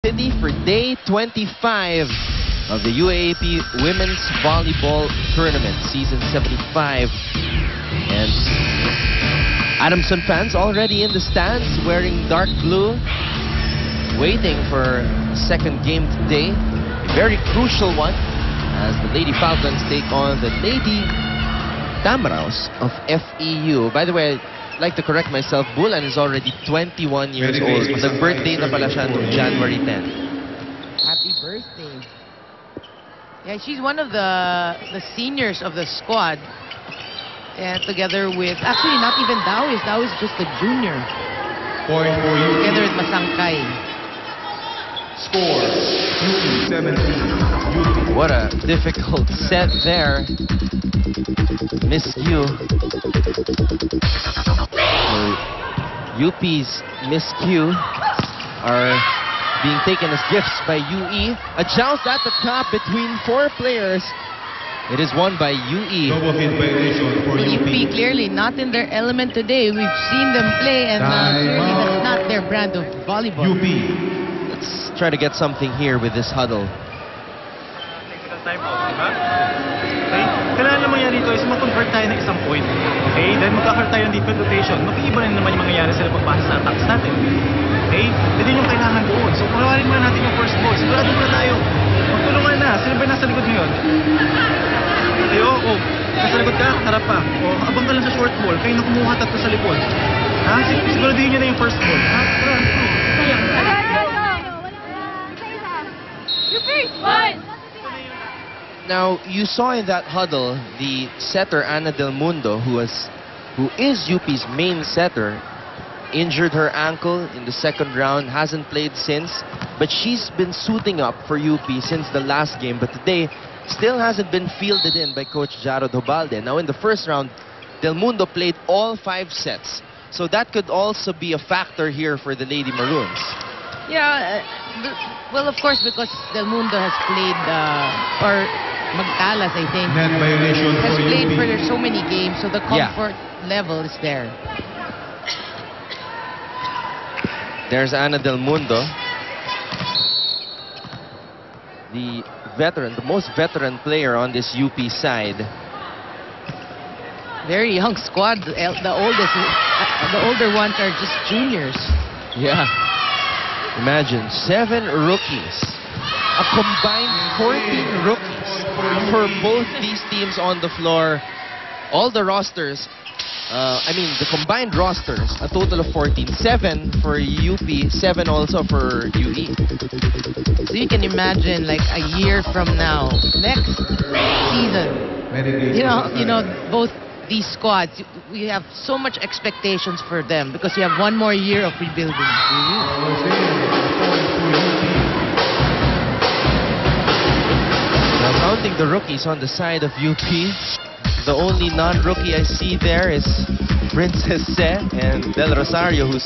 City for day 25 of the UAAP Women's Volleyball Tournament, season 75. And Adamson fans already in the stands wearing dark blue, waiting for second game today. A very crucial one as the Lady Falcons take on the Lady Tamaraws of FEU. By the way, I'd like to correct myself, Bulan is already 21 years old. Nag-birthday na pala siya noong January 10. Happy birthday. Yeah, she's one of the seniors of the squad. And together with, actually not even Dawis. Dawis is just a junior. Point for you. Together with Masangkay. Score, UP 17. What a difficult set there. Miss Q. UP's Miss Q are being taken as gifts by UE. A joust at the top between four players. It is won by UE. Double hit violation for UP. UP clearly not in their element today. We've seen them play and clearly that's not their brand of volleyball. UP. Let's try to get something here with this huddle. Time out, diba? Okay? Kailangan lang mangyari dito is mag-convert tayo ng isang point. Okay? Then magkakaroon tayo ng defense rotation. Mag-iiba rin naman yung mangyayari sila pagbasa sa attacks natin. Okay? Ito yung kailangan doon. So, pagawarin muna natin yung first ball. Sigurado muna tayo. Magtulungan na. Sino ba yung nasa likod ngayon? Tayo, nasa likod ka, harap pa. Abang ka lang sa short ball. Kayo na kumuha tatlo sa likod. Ha? Siguraduhin nyo na yung first ball. Ha? Now, you saw in that huddle the setter Ana Del Mundo, who is UP's main setter, injured her ankle in the second round, hasn't played since, but she's been suiting up for UP since the last game, but today still hasn't been fielded in by Coach Jarod Hobalde. Now, in the first round, Del Mundo played all 5 sets, so that could also be a factor here for the Lady Maroons. Yeah, well, of course, because Del Mundo has played, or Magtalas, I think, Net violation has for played UP. for so many games, so the comfort level is there. There's Ana Del Mundo, the veteran, the most veteran player on this UP side. Very young squad. The older ones are just juniors. Yeah. Imagine, 7 rookies. A combined 14 rookies for both these teams on the floor. All the rosters, the combined rosters, a total of 14. 7 for UP, 7 also for UE. So you can imagine, like, a year from now, next season, you know, both these squads, we have so much expectations for them because we have one more year of rebuilding. Now, counting the rookies on the side of UP, the only non-rookie I see there is Princess Se and Del Rosario, who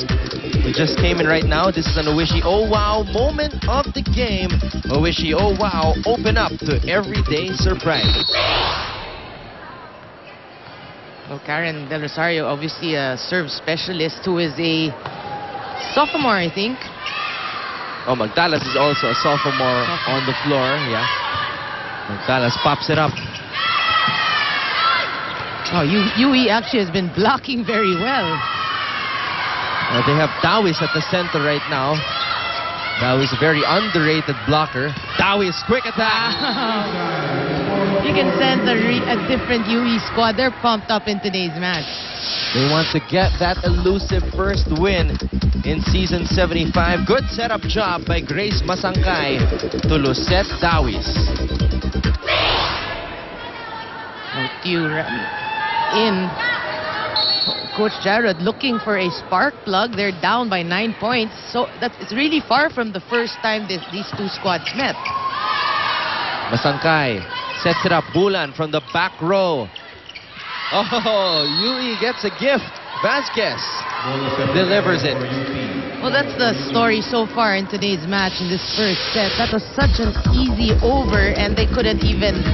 just came in right now. This is an Owishi Oh Wow moment of the game. Owishi Oh Wow, open up to everyday surprise. Well, Karen Del Rosario, obviously a serve specialist who is a sophomore, I think. Oh, Magtalas is also a sophomore on the floor. Yeah. Magtalas pops it up. Oh, UE actually has been blocking very well. They have Dawis at the center right now. Dawis, a very underrated blocker. Dawis, quick attack. You can sense a different UE squad. They're pumped up in today's match. They want to get that elusive first win in season 75. Good setup job by Grace Masangkay to Lucette Dawis. In Coach Jarod looking for a spark plug. They're down by 9 points, so it's really far from the first time these two squads met. Masangkay sets it up. Bulan from the back row. Oh, UE gets a gift. Vasquez delivers it. Well, that's the story so far in today's match in this first set. That was such an easy over, and they couldn't even,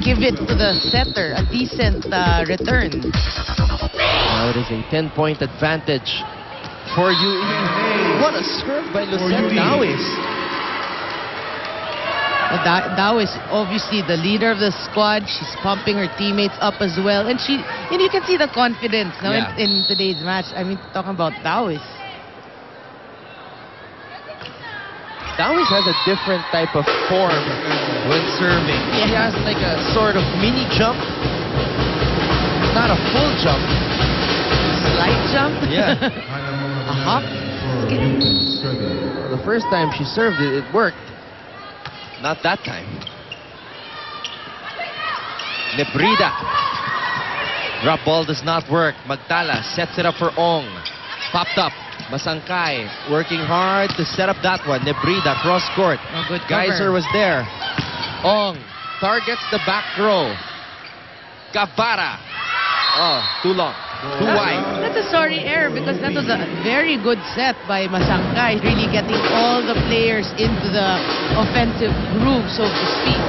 give it to the setter a decent return. Now it is a 10-point advantage for UE. What a serve by Lucette Dawis. Dao is obviously the leader of the squad. She's pumping her teammates up as well. And you can see the confidence now in today's match. I mean, talking about Dawis. Dawis has a different type of form when serving. She has like a sort of mini jump. Not a full jump. Slight jump? Yeah. A hop? The first time she served it, it worked. Not that time. Nebrida. Drop ball does not work. Magtala sets it up for Ong. Popped up. Masangkay working hard to set up that one. Nebrida cross court. Oh, good cover. Geyser was there. Ong targets the back row. Guevara. Oh, too long. Too wide. That's a sorry error because that was a very good set by Masangkay, really getting all the players into the offensive groove, so to speak.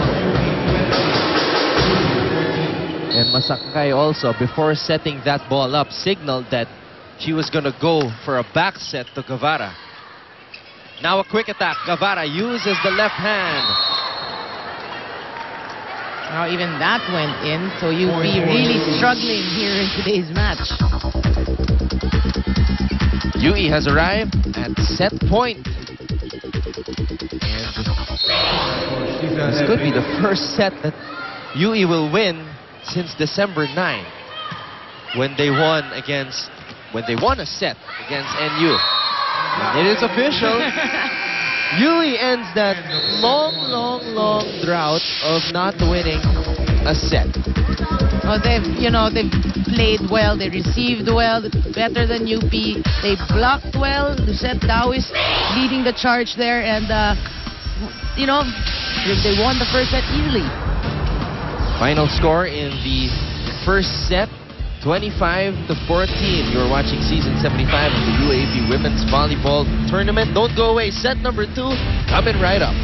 And Masangkay also, before setting that ball up, signaled that she was going to go for a back set to Guevara. Now a quick attack. Guevara uses the left hand. Now even that went in, so UP really struggling here in today's match. UE has arrived at set point. And this could be the first set that UE will win since December 9, when they won a set against NU. It is official. UE ends that long drought of not winning a set. Well, they've played well, they received well, better than UP. They blocked well. Lucette Dawis leading the charge there, and they won the first set easily. Final score in the first set, 25-14. You're watching season 75 of the UAAP Women's Volleyball Tournament. Don't go away. Set number 2 coming right up.